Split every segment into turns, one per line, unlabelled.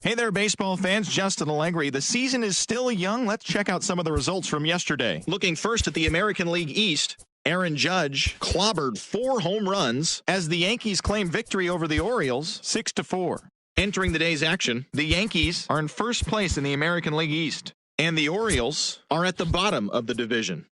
Hey there, baseball fans. Justin Allegri. The season is still young. Let's check out some of the results from yesterday. Looking first at the American League East, Aaron Judge clobbered 4 home runs as the Yankees claim victory over the Orioles 6-4. Entering the day's action, the Yankees are in first place in the American League East, and the Orioles are at the bottom of the division.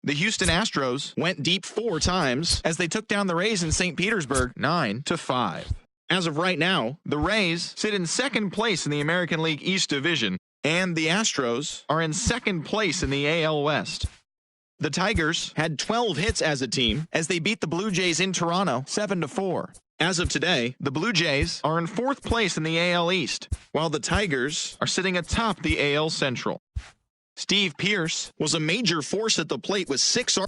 The Houston Astros went deep 4 times as they took down the Rays in St. Petersburg 9-5. As of right now, the Rays sit in second place in the American League East Division, and the Astros are in second place in the AL West. The Tigers had 12 hits as a team as they beat the Blue Jays in Toronto 7-4. As of today, the Blue Jays are in fourth place in the AL East, while the Tigers are sitting atop the AL Central. Steve Pearce was a major force at the plate with 6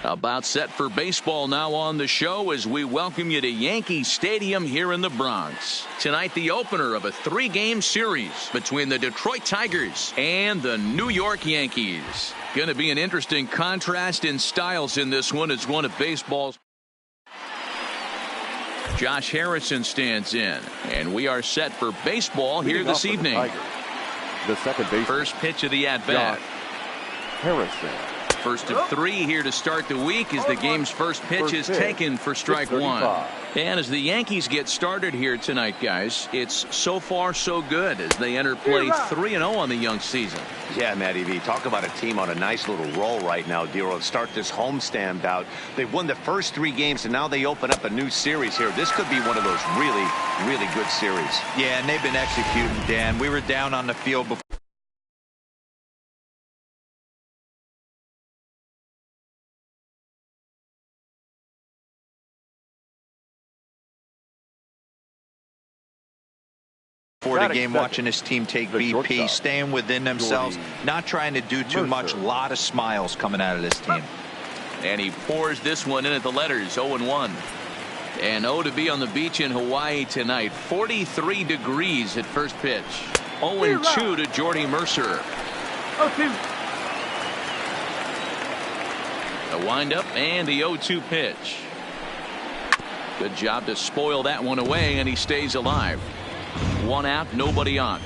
About set for baseball now on the show as we welcome you to Yankee Stadium here in the Bronx. Tonight, the opener of a 3-game series between the Detroit Tigers and the New York Yankees. Going to be an interesting contrast in styles in this one. It's one of baseball's. Josh Harrison stands in, and we are set for baseball here this evening.
The second base.
First pitch of the at-bat.
Harrison.
First of 3 here to start the week as the game's first pitch is taken for strike 1. And as the Yankees get started here tonight, guys, it's so far so good as they enter play 3-0 on the young season.
Yeah, Matty V, talk about a team on a nice little roll right now, Dero. Start this homestand bout. They've won the first 3 games, and now they open up a new series here. This could be one of those really, really good series.
Yeah, and they've been executing, Dan. We were down on the field before. For the game, watching this team take BP, staying within themselves, not trying to do too much. A lot of smiles coming out of this team.
And he pours this one in at the letters, 0-1. And 0 to be on the beach in Hawaii tonight. 43 degrees at first pitch. 0-2 to Jordy Mercer. The windup and the 0-2 pitch. Good job to spoil that one away, and he stays alive. 1 out, nobody on.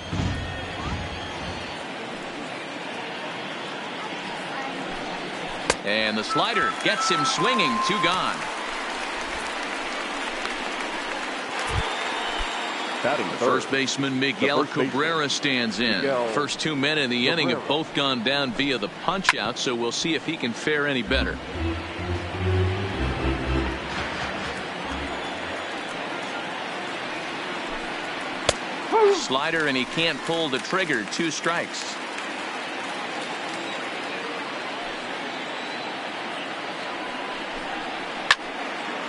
And the slider gets him swinging. 2 gone. First baseman Miguel Cabrera stands in. First 2 men in the inning have both gone down via the punch out, so we'll see if he can fare any better. Slider, and he can't pull the trigger. 2 strikes.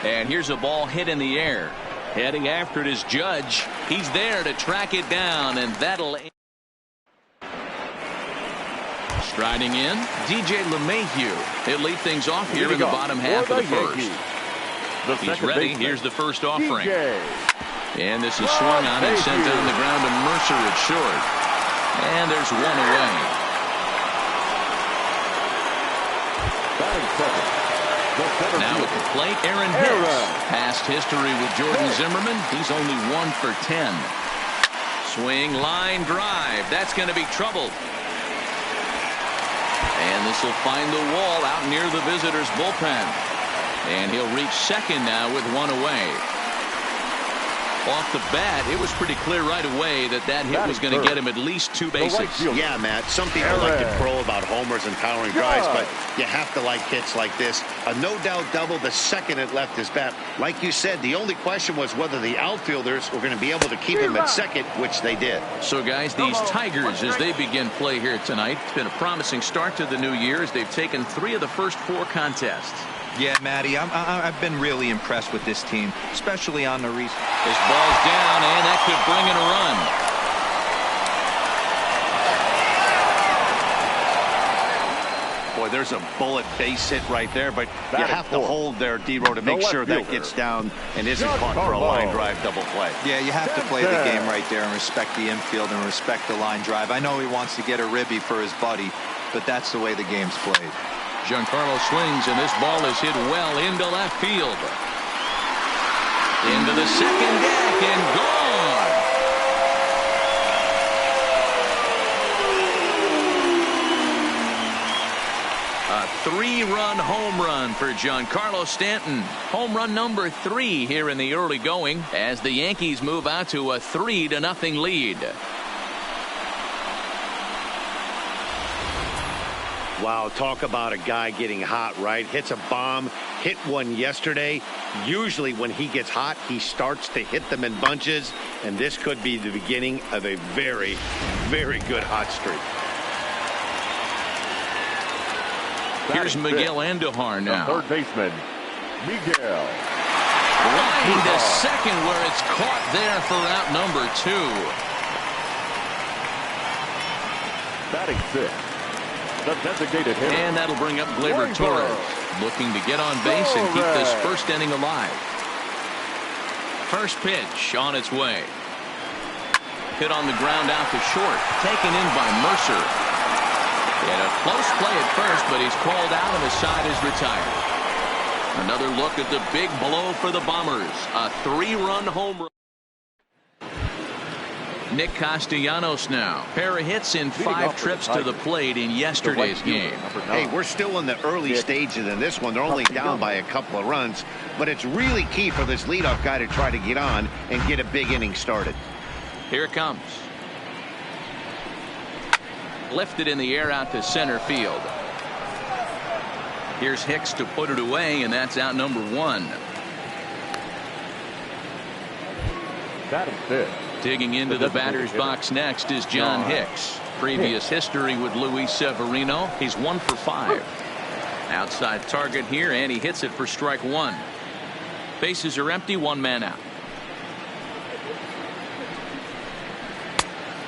And here's a ball hit in the air. Heading after it is Judge. He's there to track it down, and that'll. Striding in, DJ LeMahieu. He'll lead things off here in the bottom half of the first. He's ready. Here's the first offering. And this is swung on and sent down the ground to Mercer at short. And there's 1 away. Now at the plate, Aaron Hicks. Past history with Jordan Zimmerman. He's only 1 for 10. Swing, line drive. That's going to be trouble. And this will find the wall out near the visitors' bullpen. And he'll reach second now with 1 away. Off the bat, it was pretty clear right away that hit was going to get him at least 2 bases.
Yeah, Matt. Some people like to crow about homers and towering drives, but you have to like hits like this. A no-doubt double the second it left his bat. Like you said, the only question was whether the outfielders were going to be able to keep him at second, which they did.
So, guys, these Tigers, as they begin play here tonight, it's been a promising start to the new year as they've taken 3 of the first 4 contests.
Yeah, Matty, I've been really impressed with this team, especially on the recent.
This ball's down, and that could bring in a run.
Boy, there's a bullet base hit right there, but you have to hold there, D-Row, to make sure that gets down and isn't caught for a line drive double play.
Yeah, you have to play the game right there and respect the infield and respect the line drive. I know he wants to get a ribby for his buddy, but that's the way the game's played.
Giancarlo swings, and this ball is hit well into left field. Into the second deck and gone. A 3-run home run for Giancarlo Stanton. Home run number 3 here in the early going as the Yankees move out to a 3-0 lead.
Wow, talk about a guy getting hot, right? Hits a bomb, hit one yesterday. Usually when he gets hot, he starts to hit them in bunches, and this could be the beginning of a very, very good hot streak.
Here's Miguel Andujar now.
The third baseman, Miguel.
Line to second where it's caught there for out number 2.
Batting 6. The designated hitter.
And that'll bring up Gleyber Torres, looking to get on base and keep this first inning alive. First pitch on its way. Hit on the ground out to short, taken in by Mercer. And a close play at first, but he's called out and the side is retired. Another look at the big blow for the Bombers. A 3-run home run. Nick Castellanos now. Pair of hits in 5 trips to the plate in yesterday's game.
Hey, we're still in the early stages in this one. They're only down by a couple of runs, but it's really key for this leadoff guy to try to get on and get a big inning started.
Here it comes. Lifted in the air out to center field. Here's Hicks to put it away, and that's out number 1.
Batting 5th.
Digging into the batter's box next is John Hicks. Previous history with Luis Severino. He's 1 for 5. Outside target here, and he hits it for strike 1. Bases are empty, 1 man out.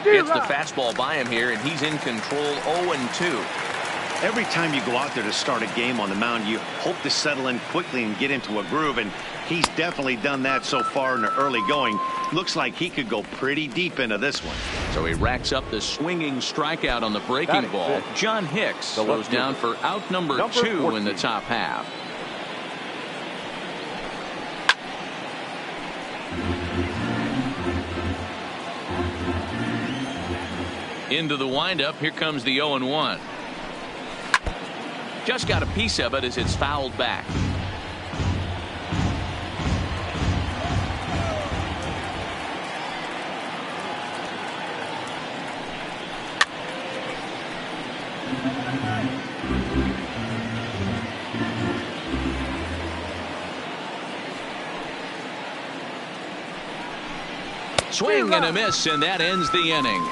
Hits the fastball by him here, and he's in control 0-2.
Every time you go out there to start a game on the mound, you hope to settle in quickly and get into a groove, and he's definitely done that so far in the early going. Looks like he could go pretty deep into this one.
So he racks up the swinging strikeout on the breaking ball. John Hicks goes down for out number 2 in the top half. Into the windup. Here comes the 0-1. Just got a piece of it as it's fouled back. Swing and a miss, and that ends the inning.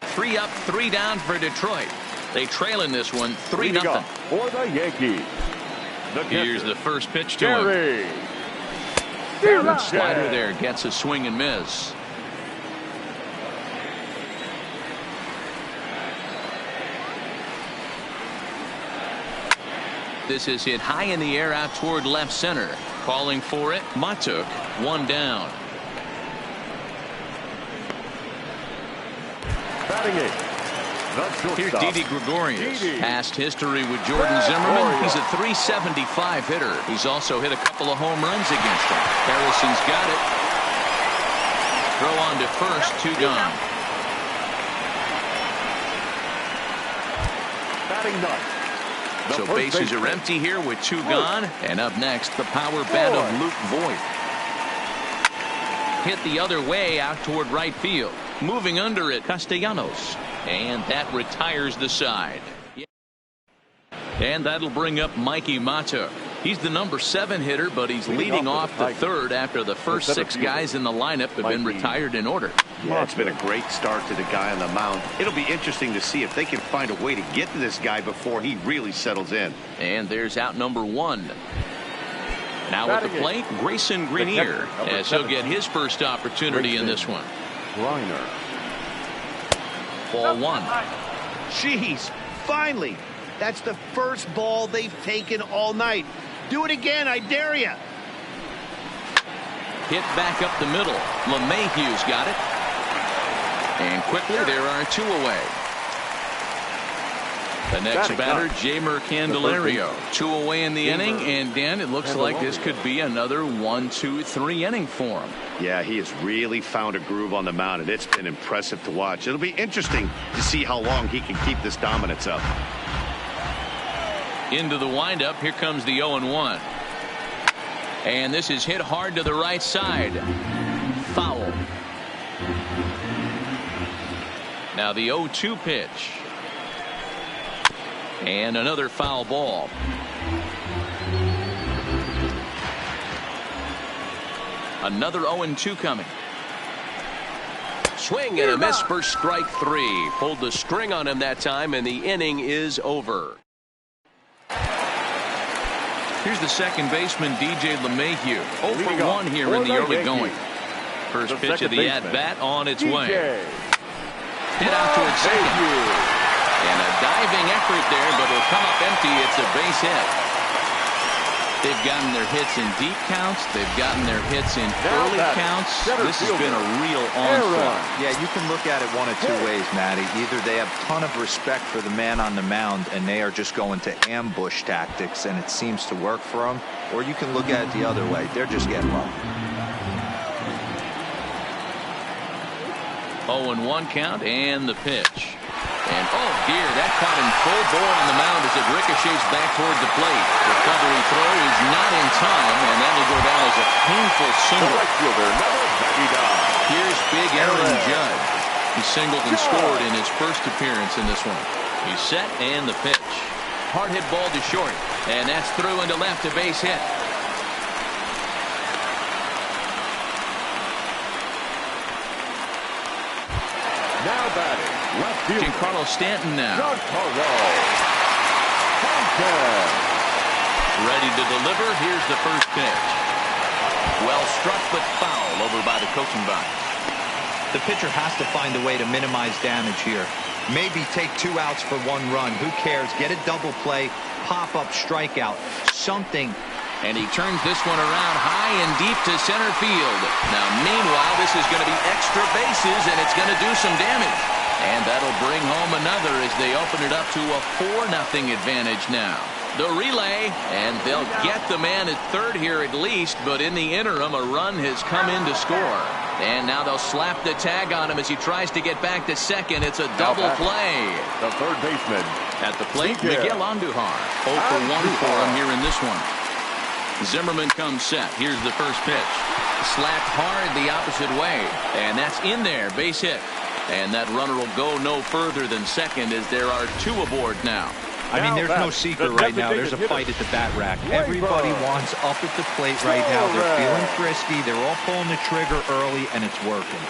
3 up, 3 down for Detroit. They trail in this one 3-0.
For the Yankees.
Here's the first pitch to him. The slider there gets a swing and miss. This is hit high in the air out toward left center. Calling for it, Matuk, 1 down.
Batting 8.
Here's Didi Gregorius. Past history with Jordan Zimmerman. He's a .375 hitter. He's also hit a couple of home runs against him. Harrison's got it. Throw on to first, 2 gone.
Batting 9.
So bases are empty here with 2 gone. And up next, the power bat of Luke Voigt. Hit the other way out toward right field. Moving under it, Castellanos. And that retires the side. And that'll bring up Mikey Mata. He's the number 7 hitter, but he's leading off the third after the first 6 guys in the lineup have been retired in order.
Yeah, it's been a great start to the guy on the mound. It'll be interesting to see if they can find a way to get to this guy before he really settles in.
And there's out number 1. Now at the plate, Grayson Greenier, as he'll get his first opportunity in this one. Ball 1.
Jeez, finally. That's the first ball they've taken all night. Do it again, I dare you.
Hit back up the middle. LeMahieu's got it. And quickly there are 2 away. The next batter, Jeimer Candelario. 2 away in the inning, and Dan, it looks like this could be another 1-2-3 inning for him.
Yeah, he has really found a groove on the mound, and it's been impressive to watch. It'll be interesting to see how long he can keep this dominance up.
Into the windup, here comes the 0-1. And this is hit hard to the right side. Foul. Now the 0-2 pitch. And another foul ball. Another 0-2 coming.
Swing and a miss for strike 3. Pulled the string on him that time, and the inning is over.
Here's the second baseman, DJ LeMahieu. 0 for 1 here in the early going. First pitch of the at-bat on its way. Hit out towards second. And a diving effort there, but it'll come up empty. It's a base hit. They've gotten their hits in deep counts. They've gotten their hits in early counts. This has been a real onslaught.
Yeah, you can look at it one of 2 ways, Matty. Either they have a ton of respect for the man on the mound and they are just going to ambush tactics and it seems to work for them, or you can look at it the other way. They're just getting lucky.
0-1 count and the pitch. And oh dear, that caught him full bore on the mound as it ricochets back toward the plate. Recovery throw is not in time, and that'll go down as a painful single. Here's big Aaron Judge. He singled and scored in his first appearance in this one. He's set and the pitch. Hard hit ball to short, and that's through into left, a base hit.
Now batting. Left field.
Giancarlo Stanton now. Ready to deliver. Here's the first pitch. Well struck, but foul over by the coaching box.
The pitcher has to find a way to minimize damage here. Maybe take 2 outs for 1 run. Who cares? Get a double play, pop up, strikeout, something.
And he turns this one around high and deep to center field. Now, meanwhile, this is going to be extra bases, and it's going to do some damage. And that'll bring home another as they open it up to a 4-0 advantage now. The relay, and they'll get the man at third here at least, but in the interim, a run has come in to score. And now they'll slap the tag on him as he tries to get back to second. It's a double play.
The third baseman.
At the plate, Miguel Andujar. 0 for 1 for him here in this one. Zimmerman comes set. Here's the first pitch. Slapped hard the opposite way. And that's in there. Base hit. And that runner will go no further than second as there are 2 aboard now.
I mean, there's no secret right now. There's a fight at the bat rack. Everybody wants up at the plate right now. They're feeling frisky. They're all pulling the trigger early, and it's working.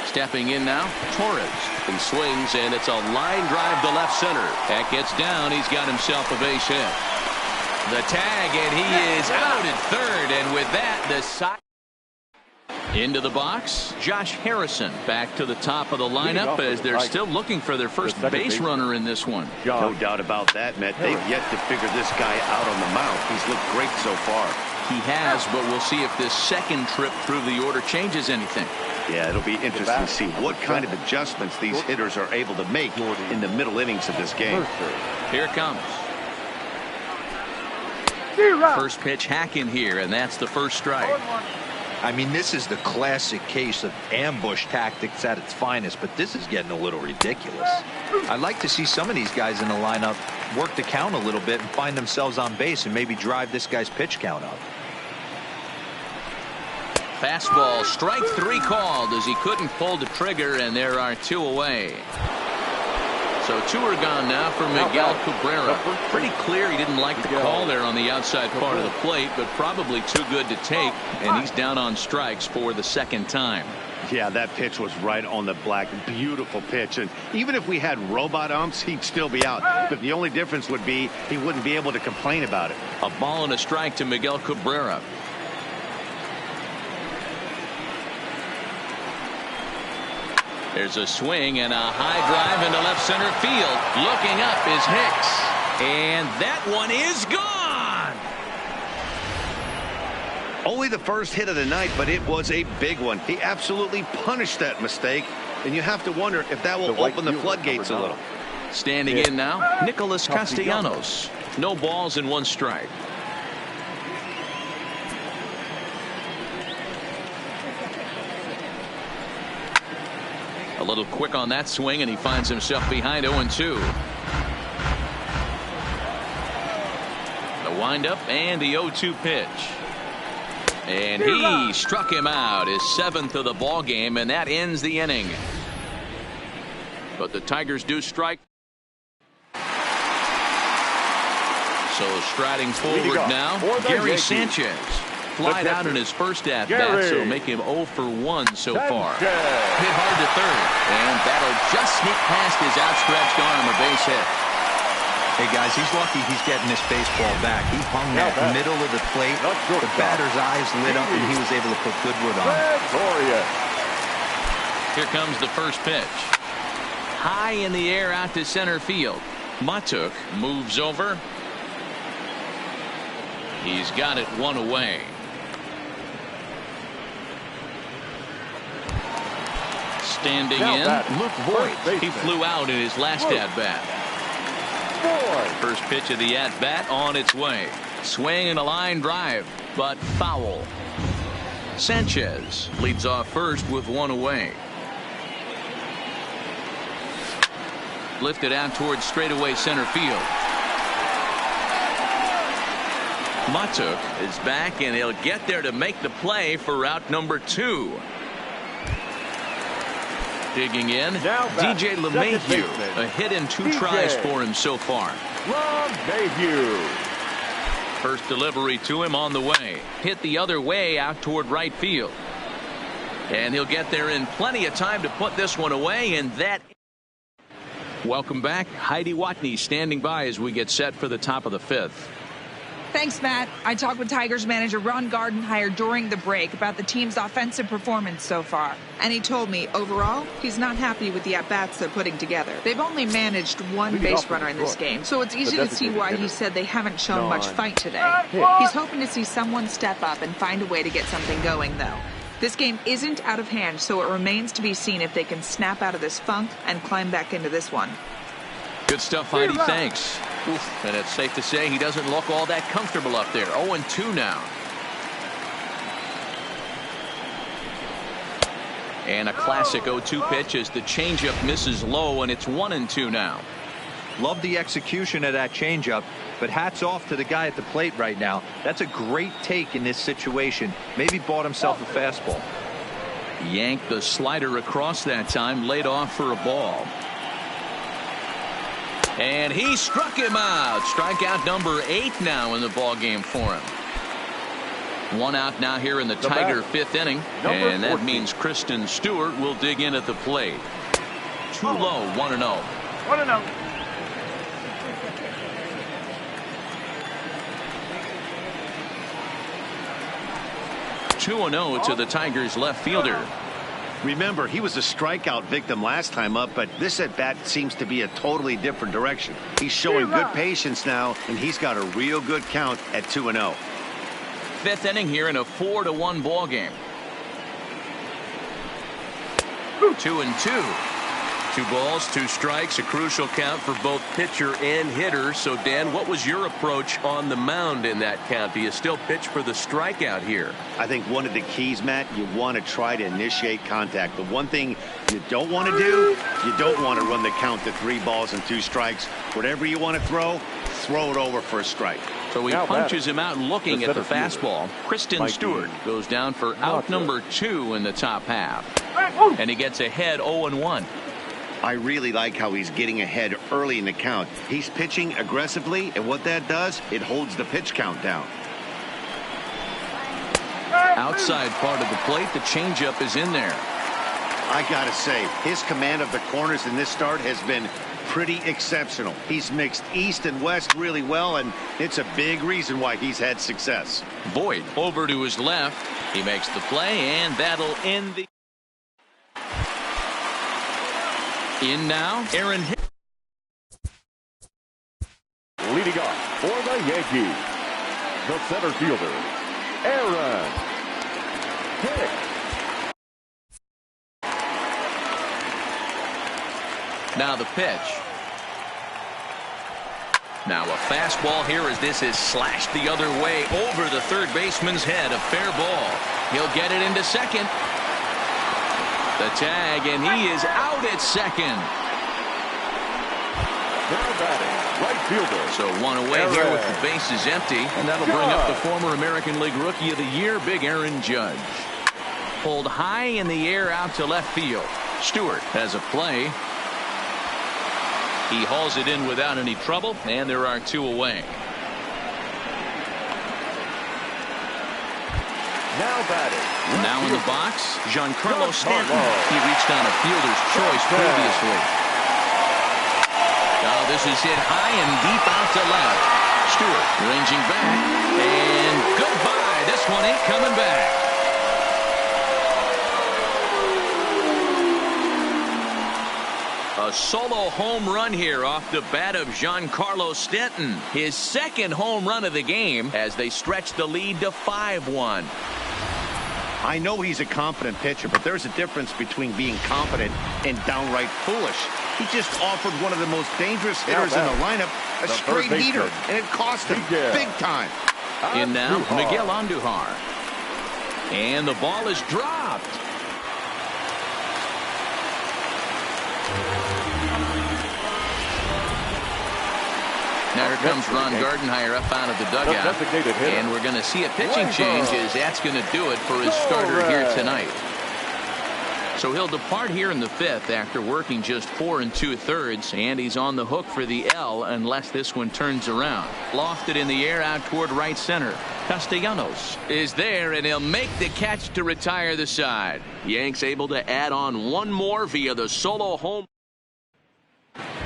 Stepping in now, Torres. He swings, and it's a line drive to left center. That gets down. He's got himself a base hit. The tag, and he is out at third. And with that, the side. Into the box, Josh Harrison back to the top of the lineup as they're still looking for their first base runner in this one.
No doubt about that, Matt. They've yet to figure this guy out on the mound. He's looked great so far.
He has, but we'll see if this second trip through the order changes anything.
Yeah, it'll be interesting to see what kind of adjustments these hitters are able to make in the middle innings of this game.
Here it comes. First pitch hack in here, and that's the first strike.
I mean, this is the classic case of ambush tactics at its finest, but this is getting a little ridiculous. I'd like to see some of these guys in the lineup work the count a little bit and find themselves on base and maybe drive this guy's pitch count up.
Fastball, strike 3 called as he couldn't pull the trigger, and there are 2 away. So 2 are gone now for Miguel Cabrera. Pretty clear he didn't like the call there on the outside part of the plate, but probably too good to take, and he's down on strikes for the 2nd time.
Yeah, that pitch was right on the black. Beautiful pitch. And even if we had robot umps, he'd still be out. But the only difference would be he wouldn't be able to complain about it.
A ball and a strike to Miguel Cabrera. There's a swing and a high drive into left center field. Looking up is Hicks. And that one is gone.
Only the first hit of the night, but it was a big one. He absolutely punished that mistake. And you have to wonder if that will open the floodgates a little.
Standing in now, Nicholas Castellanos. No balls and 1 strike. A little quick on that swing, and he finds himself behind 0-2. The windup and the 0-2 pitch. And he struck him out, his 7th of the ball game, and that ends the inning. But the Tigers do strike. So striding forward now, Gary Sanchez. Flied out in his first at-bat, so make him 0 for 1 so far. Hit hard to third, and that'll just sneak past his outstretched arm, a base hit.
Hey, guys, he's lucky he's getting this baseball back. He hung that middle of the plate. The batter's eyes lit up, and he was able to put good wood on it.
Here comes the first pitch. High in the air out to center field. Matuk moves over. He's got it 1 away. Standing in, Luke Voigt. He flew out in his last at-bat. First pitch of the at-bat on its way. Swing and a line drive, but foul. Sanchez leads off first with 1 away. Lifted out towards straightaway center field. Matuk is back, and he'll get there to make the play for out number 2. Digging in, DJ LeMahieu. A hit and 2 tries for him so far. First delivery to him on the way. Hit the other way out toward right field. And he'll get there in plenty of time to put this one away, and that. Welcome back. Heidi Watney standing by as we get set for the top of the 5th.
Thanks, Matt. I talked with Tigers manager Ron Gardenhire during the break about the team's offensive performance so far. And he told me, overall, he's not happy with the at-bats they're putting together. They've only managed 1 base runner in this game, so it's easy to see why he said they haven't shown much fight today. He's hoping to see someone step up and find a way to get something going, though. This game isn't out of hand, so it remains to be seen if they can snap out of this funk and climb back into this one.
Good stuff, Heidi. Thanks. Oof. And it's safe to say he doesn't look all that comfortable up there. 0-2 now. And a classic 0-2 pitch as the changeup misses low, and it's 1-2 now.
Love the execution of that changeup, but hats off to the guy at the plate right now. That's a great take in this situation. Maybe bought himself a fastball.
Yanked the slider across that time, laid off for a ball. And he struck him out. Strikeout number 8 now in the ball game for him. 1 out now here in the Tiger 5th inning, and that means Kristen Stewart will dig in at the plate. Too low, 1-0.
1-0.
(2-0) to the Tigers left fielder.
Remember, he was a strikeout victim last time up, but this at-bat seems to be a totally different direction. He's showing good patience now, and he's got a real good count at 2-0.
5th inning here in a 4-1 ball game. 2-2.
2 balls, 2 strikes, a crucial count for both pitcher and hitter. So, Dan, what was your approach on the mound in that count? Do you still pitch for the strikeout here?
I think one of the keys, Matt, you want to try to initiate contact. The one thing you don't want to do, you don't want to run the count to 3 balls and 2 strikes. Whatever you want to throw it over for a strike.
So he punches him out looking at the fastball. Kristen Stewart goes down for out number 2 in the top half. And he gets ahead 0-1.
I really like how he's getting ahead early in the count. He's pitching aggressively, and what that does, it holds the pitch count down.
Outside part of the plate, the changeup is in there.
I gotta say, his command of the corners in this start has been pretty exceptional. He's mixed east and west really well, and it's a big reason why he's had success.
Voit over to his left. He makes the play, and that'll end the... In now, Aaron Hicks.
Leading off for the Yankees, the center fielder, Aaron Hicks.
Now the pitch. Now a fastball here as this is slashed the other way over the third baseman's head. A fair ball. He'll get it into second. The tag, and he is out at second.
Now batting, right fielder.
So 1 away here with the bases empty, and that'll bring up the former American League Rookie of the Year, Big Aaron Judge. Pulled high in the air out to left field. Stewart has a play. He hauls it in without any trouble, and there are 2 away.
Now batting.
Now in the box, Giancarlo Stanton. He reached on a fielder's choice previously. Oh, this is hit high and deep out to left. Stewart ranging back, and goodbye. This one ain't coming back. A solo home run here off the bat of Giancarlo Stanton. His second home run of the game as they stretch the lead to 5-1.
I know he's a confident pitcher, but there's a difference between being confident and downright foolish. He just offered one of the most dangerous hitters in the lineup a straight heater, and it cost him big time.
In now, Miguel Andujar. And the ball is dropped. Now here comes Ron Gardenhire up out of the dugout. And we're going to see a pitching change as that's going to do it for his starter here tonight. So he'll depart here in the 5th after working just 4 2/3, and he's on the hook for the L unless this one turns around. Lofted in the air out toward right center. Castellanos is there, and he'll make the catch to retire the side. Yanks able to add on 1 more via the solo home.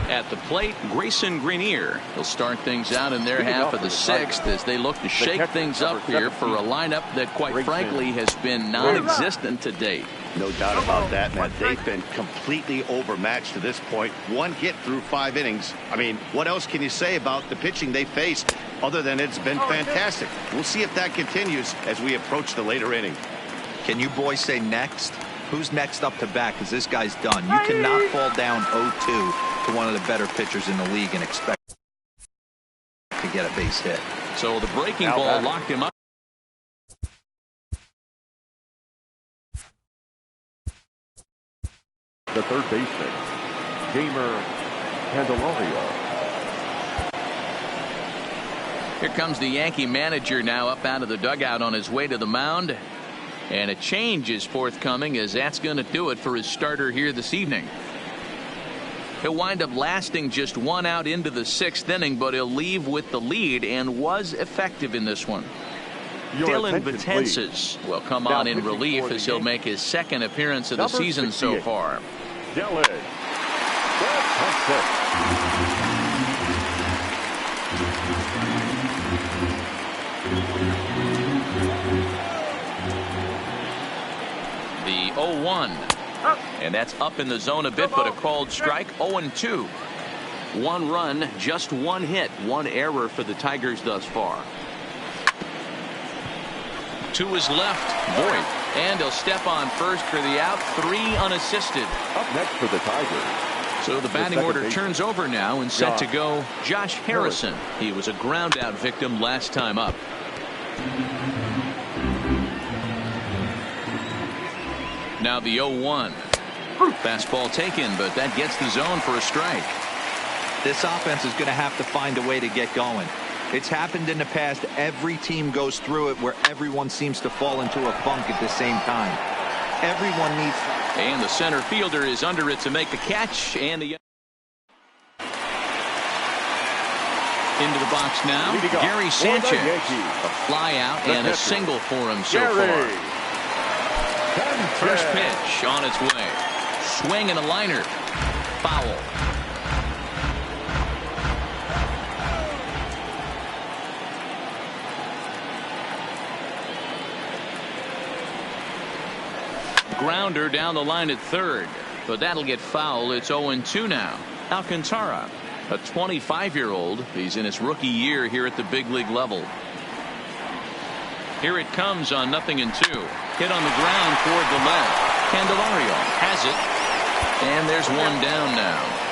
At the plate, Grayson Greenier. He'll start things out in their half of the 6th as they look to shake things up here for a lineup that, quite frankly, has been non-existent to date.
No doubt about that, Matt. They've been completely overmatched to this point. 1 hit through 5 innings. I mean, what else can you say about the pitching they faced other than it's been fantastic? We'll see if that continues as we approach the later inning.
Can you boys say next? Who's next up to bat? Because this guy's done. You cannot fall down 0-2 to one of the better pitchers in the league and expect to get a base hit.
So the breaking ball locked him up.
The third baseman, Gamer Candelario.
Here comes the Yankee manager now up out of the dugout on his way to the mound. And a change is forthcoming as that's going to do it for his starter here this evening. He'll wind up lasting just 1 out into the 6th inning, but he'll leave with the lead and was effective in this one. Dylan Betances will come on in relief as he'll make his 2nd appearance of the season so far.
Dylan Betances.
The 0-1. And that's up in the zone a bit, but a called strike. 0-2. 1 run, just 1 hit, 1 error for the Tigers thus far. To his left, Voit. And he'll step on first for the out. 3 unassisted.
Up next for the Tigers,
So the batting order turns over now, and set to go Josh Harrison. He was a ground out victim last time up. Now the 0-1. Fastball taken, but that gets the zone for a strike.
This offense is going to have to find a way to get going. It's happened in the past. Every team goes through it where everyone seems to fall into a funk at the same time. Everyone needs.
And the center fielder is under it to make the catch. And the into the box now, Gary Sanchez. A fly out and a single for him so far. First pitch on its way. Swing and a liner. Foul. Grounder down the line at third, but that'll get foul. It's 0-2 now. Alcantara, a 25-year-old. He's in his rookie year here at the big league level. Here it comes on 0-2. Hit on the ground toward the left. Candelario has it, and there's one down now.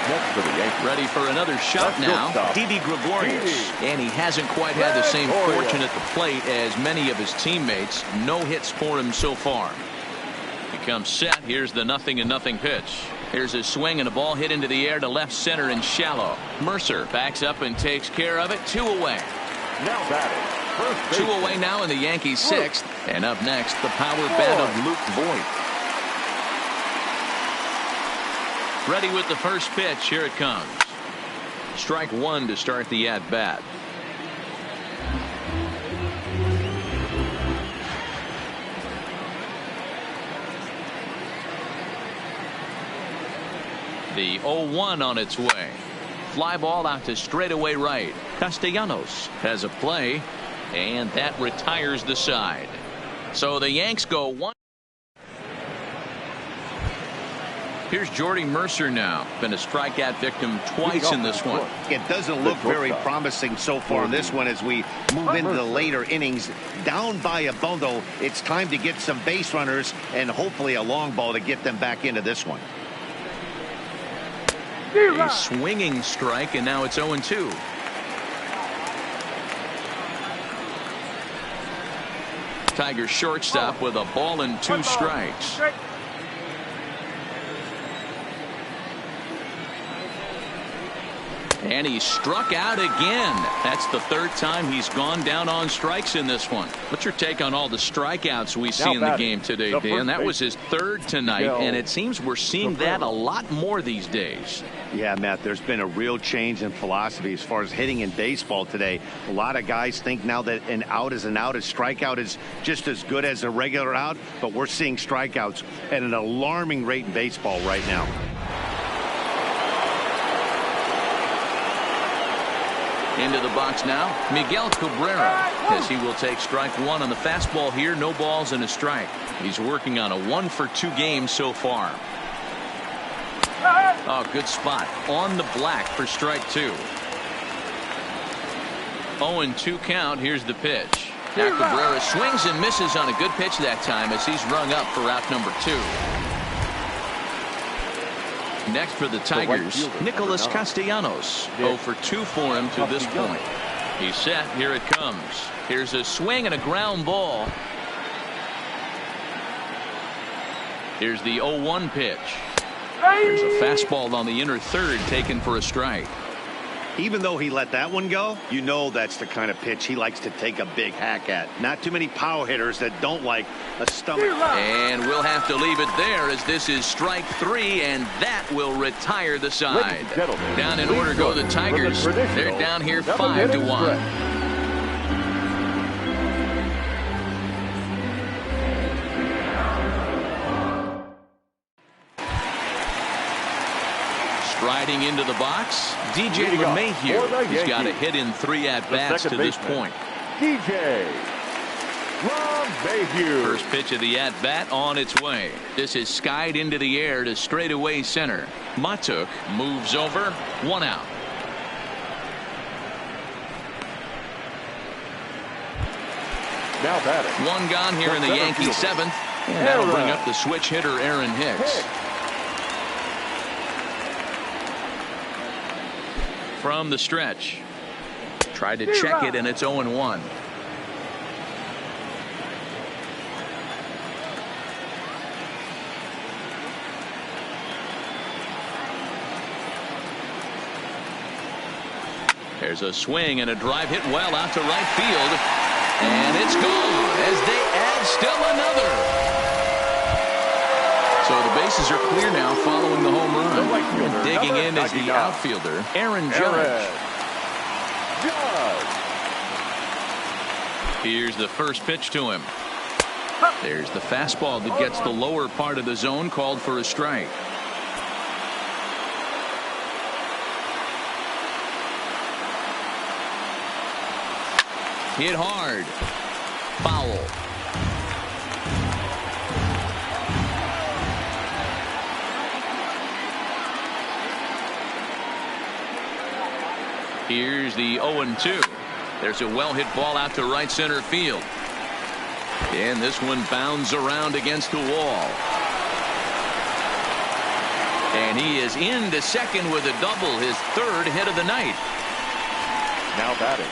Next for the Yankees.
Ready for another shot now. Didi Gregorius. And he hasn't quite had the same fortune at the plate as many of his teammates. No hits for him so far. He comes set. Here's the 0-0 pitch. Here's a swing and a ball hit into the air to left center and shallow. Mercer backs up and takes care of it. 2 away.
Now batting.
2 away now in the Yankees' 6th. And up next, the power bat of Luke Voigt. Ready with the first pitch. Here it comes. Strike 1 to start the at bat. The 0-1 on its way. Fly ball out to straightaway right. Castellanos has a play, and that retires the side. So the Yanks go 1. Here's Jordy Mercer now. Been a strikeout victim twice in this one.
It doesn't look very promising so far in this one as we move into the later innings. Down by a bundle, it's time to get some base runners and hopefully a long ball to get them back into this one.
A swinging strike, and now it's 0-2. Tigers shortstop with a ball and 2 strikes. And he struck out again. That's the 3rd time he's gone down on strikes in this one. What's your take on all the strikeouts we see in the game today, Dan? That was his 3rd tonight, and it seems we're seeing that a lot more these days.
Yeah, Matt, there's been a real change in philosophy as far as hitting in baseball today. A lot of guys think now that an out is an out. A strikeout is just as good as a regular out, but we're seeing strikeouts at an alarming rate in baseball right now.
Into the box now, Miguel Cabrera, as he will take strike 1 on the fastball here. No balls and a strike. He's working on a 1-for-2 game so far. Oh, good spot on the black for strike 2. 0-2 count. Here's the pitch. Now Cabrera swings and misses on a good pitch that time as he's rung up for out number 2. Next for the Tigers, Nicholas Castellanos. 0-for-2 for him to this point. He's set. Here it comes. Here's a swing and a ground ball. Here's the 0-1 pitch. There's a fastball on the inner third taken for a strike.
Even though he let that one go, you know that's the kind of pitch he likes to take a big hack at. Not too many power hitters that don't like a stomach.
And we'll have to leave it there as this is strike 3, and that will retire the side. Down in order go the Tigers. They're down here 5-1. Striding into the box, DJ LeMahieu. He's got a hit in 3 at-bats to this point.
DJ LeMahieu.
First pitch of the at-bat on its way. This is skied into the air to straightaway center. Matuk moves over. 1 out.
Now batting.
1 gone here in the Yankees' 7th. And that'll bring up the switch hitter, Aaron Hicks. From the stretch. Tried to check it, and it's 0-1. There's a swing and a drive hit well out to right field. And it's gone as they add still another. So the bases are clear now following the home run. And digging in is the outfielder, Aaron Judge. Here's the first pitch to him. There's the fastball that gets the lower part of the zone, called for a strike. Hit hard. Foul. Here's the 0-2. There's a well-hit ball out to right center field. And this one bounds around against the wall. And he is into second with a double, his third hit of the night.
Now batting.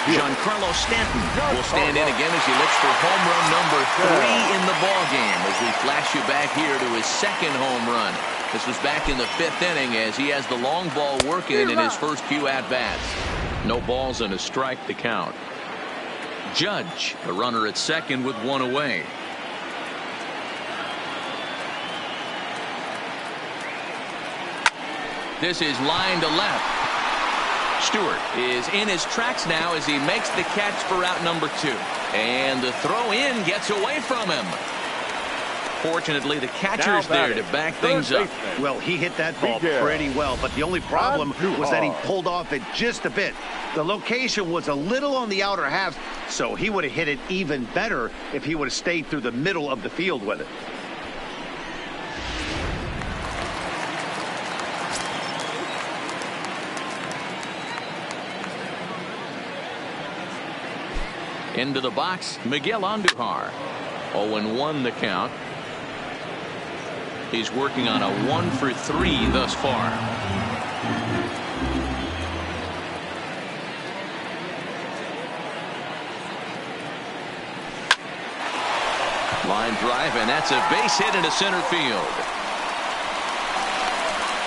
Giancarlo Stanton will stand in again as he looks for home run number 3 in the ball game, as we flash you back here to his second home run. This was back in the 5th inning as he has the long ball working in his first few at-bats. No balls and a strike to count. Judge, the runner at second with one away. This is line to left. Stewart is in his tracks now as he makes the catch for out number 2. And the throw in gets away from him. Fortunately, the catcher's there to back things up.
Well, he hit that ball pretty well, but the only problem was that he pulled off it just a bit. The location was a little on the outer half, so he would have hit it even better if he would have stayed through the middle of the field with it.
Into the box, Miguel Andujar. 0-1 the count. He's working on a 1-for-3 thus far. Line drive, and that's a base hit into center field.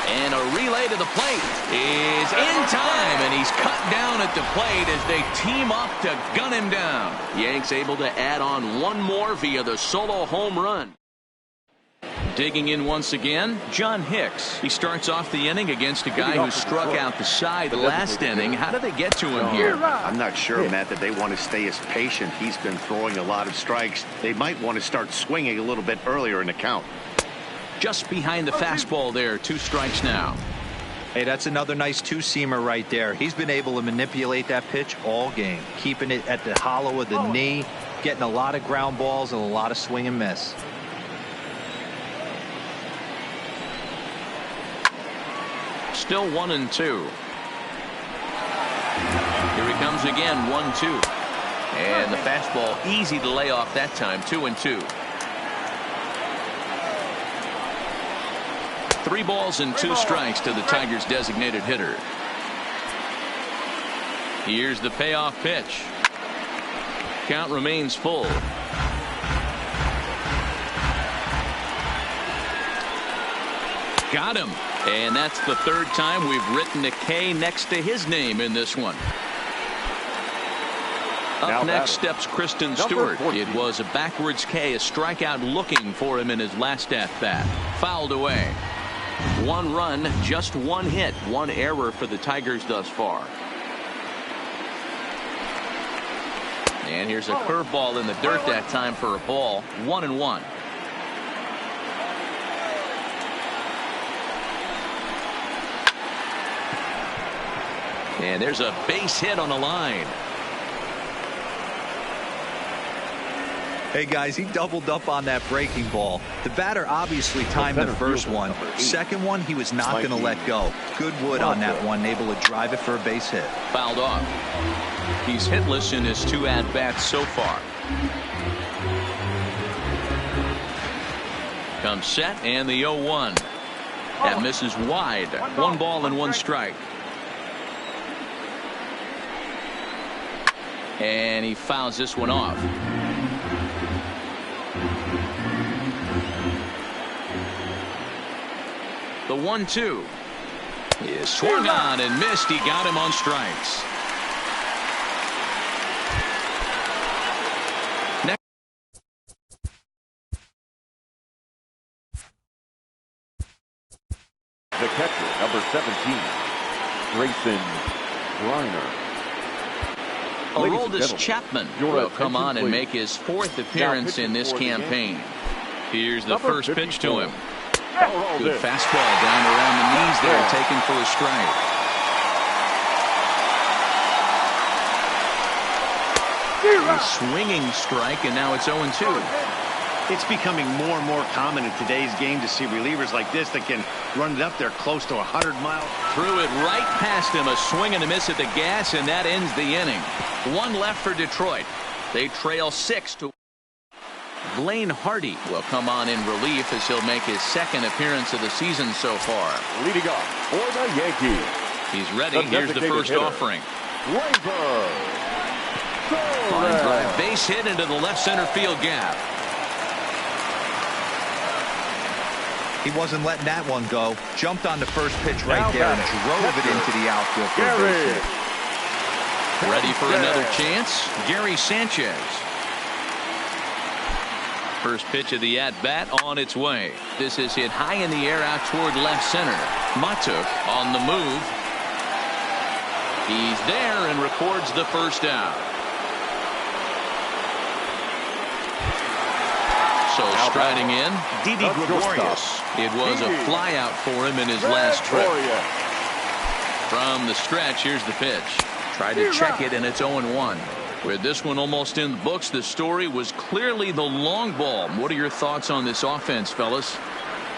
And a relay to the plate is in time, and he's cut down at the plate as they team up to gun him down. Yanks able to add on one more via the solo home run. Digging in once again, John Hicks. He starts off the inning against a guy who struck out the side last inning. How did they get to him here?
I'm not sure, Matt, that they want to stay as patient. He's been throwing a lot of strikes. They might want to start swinging a little bit earlier in the count.
Just behind the fastball there, 2 strikes now.
Hey, that's another nice 2-seamer right there. He's been able to manipulate that pitch all game, keeping it at the hollow of the knee, getting a lot of ground balls and a lot of swing and miss.
Still 1-2. Here he comes again, 1-2. And the fastball easy to lay off that time, 2-2. 3 balls and 2 strikes to the Tigers' designated hitter. Here's the payoff pitch. Count remains full. Got him. And that's the 3rd time we've written a K next to his name in this one. Up next steps Kristen Stewart. It was a backwards K, a strikeout looking for him in his last at-bat. Fouled away. 1 run, just 1 hit, 1 error for the Tigers thus far. And here's a curveball in the dirt that time for a ball. 1-1. And there's a base hit on the line.
Hey guys, he doubled up on that breaking ball. The batter obviously timed the first one. Second one, he was not going to let go. Good wood on that one, able to drive it for a base hit.
Fouled off. He's hitless in his 2 at-bats so far. comes set, and the 0-1. That misses wide. 1 ball and 1 strike. And he fouls this one off. The 1-2 is swung on and missed. He got him on strikes. Next.
The catcher, number 17, Grayson Griner.
Aroldis Chapman will come on and make his 4th appearance in this campaign. Here's the first pitch to him. Good fastball down around the knees there, taken for a strike. A swinging strike, and now it's 0-2.
It's becoming more and more common in today's game to see relievers like this that can run it up there close to 100 miles.
Threw it right past him, a swing and a miss at the gas, and that ends the inning. 1 left for Detroit. They trail 6-1. Blaine Hardy will come on in relief as he'll make his 2nd appearance of the season so far.
Leading off for the Yankees.
He's ready. Here's the first offering. Line drive, base hit into the left center field gap.
He wasn't letting that one go. Jumped on the first pitch right there and drove it into the outfield for a base hit.
Ready for another chance? Gary Sanchez. First pitch of the at-bat on its way. This is hit high in the air out toward left center. Matuk on the move. He's there and records the first out. So striding in, Didi Gregorius. It was a flyout for him in his last trip. From the stretch, here's the pitch. Tried to check it, and it's 0-1. With this one almost in the books, the story was clearly the long ball. What are your thoughts on this offense, fellas?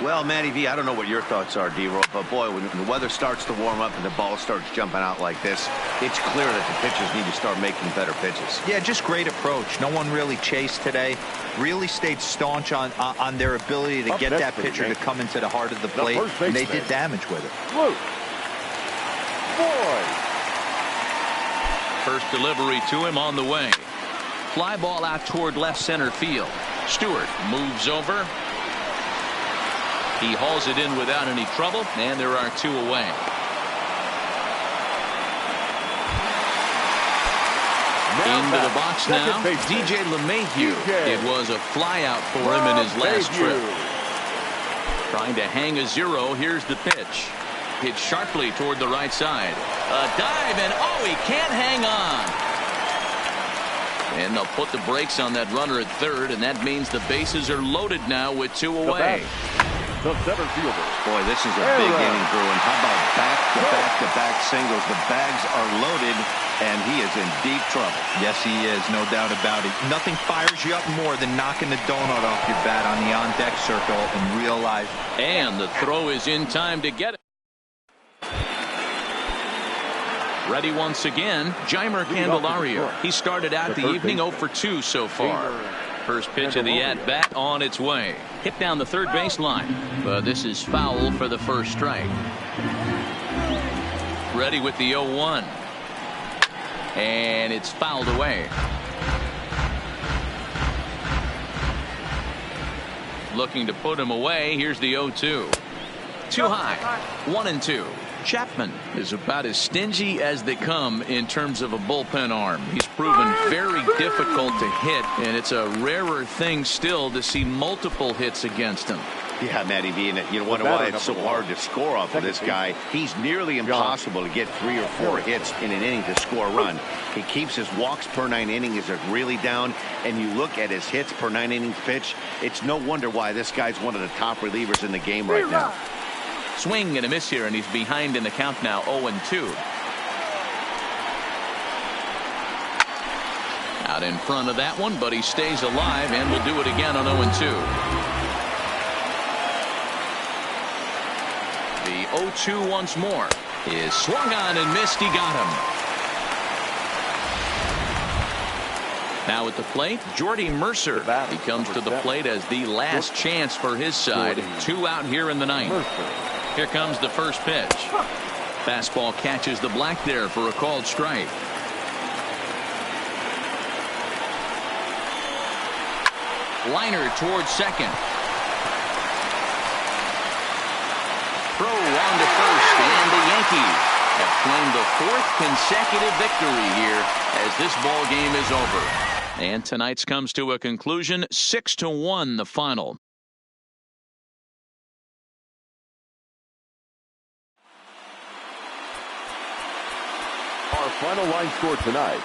Well, Matty V, I don't know what your thoughts are, D-Roll, but boy, when the weather starts to warm up and the ball starts jumping out like this, it's clear that the pitchers need to start making better pitches.
Yeah, just great approach. No one really chased today. Really stayed staunch on their ability to get that pitcher to come into the heart of the plate, and they did damage with it.
First delivery to him on the way. Fly ball out toward left center field. Stewart moves over. He hauls it in without any trouble, and there are 2 away. Into the box now, DJ LeMahieu. It was a flyout for him in his last trip. Trying to hang a 0. Here's the pitch. Hit sharply toward the right side. A dive, and oh, he can't hang on. And they'll put the brakes on that runner at third, and that means the bases are loaded now with 2 away.
The center fielder.
Boy, this is a big inning, Bruin. How about back-to-back singles? The bags are loaded, and he is in deep trouble.
Yes, he is, no doubt about it. Nothing fires you up more than knocking the donut off your bat on the on-deck circle in real life.
And the throw is in time to get it. Ready once again, Jeimer Candelario. He started out the evening 0 for 2 so far. First pitch of the at-bat on its way. Hit down the third baseline. But this is foul for the first strike. Ready with the 0-1. And it's fouled away. Looking to put him away. Here's the 0-2. Too high. 1-2. Chapman is about as stingy as they come in terms of a bullpen arm. He's proven very difficult to hit, and it's a rarer thing still to see multiple hits against him.
Yeah, Matty V, and you wonder why it's so hard to score off of this guy. He's nearly impossible to get 3 or 4 hits in an inning to score a run. He keeps his walks per 9 innings are really down, and you look at his hits per 9 innings pitch, it's no wonder why this guy's one of the top relievers in the game right now.
Swing and a miss here, and he's behind in the count now, 0-2. Out in front of that one, but he stays alive and will do it again on 0-2. The 0-2 once more is swung on and missed. He got him. Now at the plate, Jordy Mercer. He comes to the plate as the last chance for his side. 2 out here in the ninth. Here comes the first pitch. Fastball catches the black there for a called strike. Liner towards second. Throw on to first, and the Yankees have claimed the 4th consecutive victory here as this ball game is over. And tonight's comes to a conclusion, 6-1 the final.
Our final line score tonight: